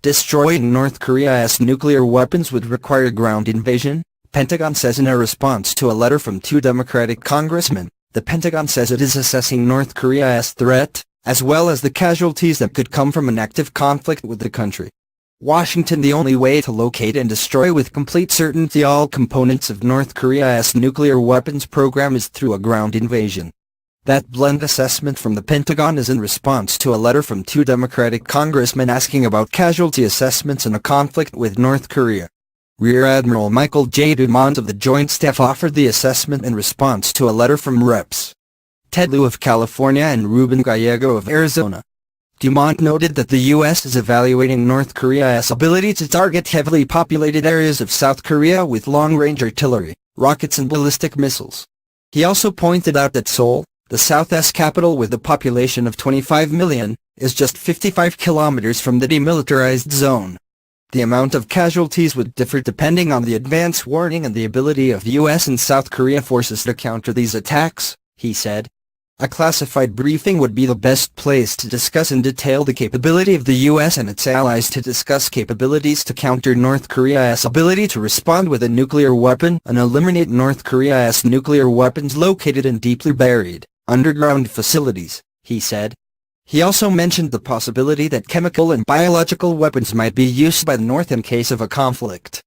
Destroying North Korea's nuclear weapons would require ground invasion, Pentagon says in a response to a letter from two Democratic congressmen. The Pentagon says it is assessing North Korea's threat, as well as the casualties that could come from an active conflict with the country. Washington: The only way to locate and destroy with complete certainty all components of North Korea's nuclear weapons program is through a ground invasion. That blunt assessment from the Pentagon is in response to a letter from two Democratic congressmen asking about casualty assessments in a conflict with North Korea. Rear Admiral Michael J. Dumont of the Joint Staff offered the assessment in response to a letter from Reps. Ted Lieu of California and Ruben Gallego of Arizona. Dumont noted that the U.S. is evaluating North Korea's ability to target heavily populated areas of South Korea with long-range artillery, rockets and ballistic missiles. He also pointed out that Seoul, the South's capital with a population of 25 million, is just 55 kilometers from the demilitarized zone. The amount of casualties would differ depending on the advance warning and the ability of U.S. and South Korea forces to counter these attacks, he said. A classified briefing would be the best place to discuss in detail the capability of the U.S. and its allies to discuss capabilities to counter North Korea's ability to respond with a nuclear weapon and eliminate North Korea's nuclear weapons located in deeply buried, underground facilities, he said. He also mentioned the possibility that chemical and biological weapons might be used by the North in case of a conflict.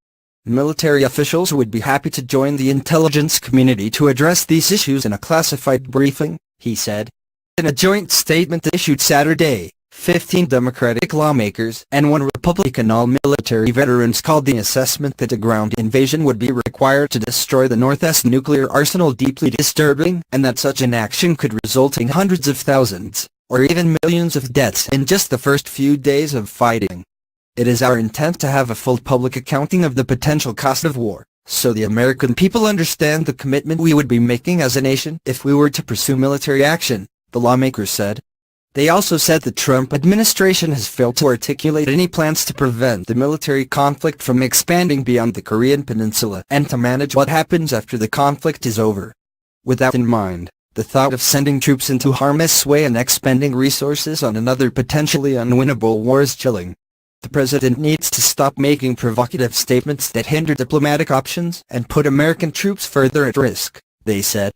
Military officials would be happy to join the intelligence community to address these issues in a classified briefing, he said. In a joint statement issued Saturday, 15 Democratic lawmakers and one Republican all-military veterans called the assessment that a ground invasion would be required to destroy the North's nuclear arsenal deeply disturbing, and that such an action could result in hundreds of thousands, or even millions of deaths in just the first few days of fighting. It is our intent to have a full public accounting of the potential cost of war, so the American people understand the commitment we would be making as a nation if we were to pursue military action, the lawmakers said. They also said the Trump administration has failed to articulate any plans to prevent the military conflict from expanding beyond the Korean peninsula and to manage what happens after the conflict is over. With that in mind, the thought of sending troops into harm's way and expending resources on another potentially unwinnable war is chilling. The president needs to stop making provocative statements that hinder diplomatic options and put American troops further at risk, they said.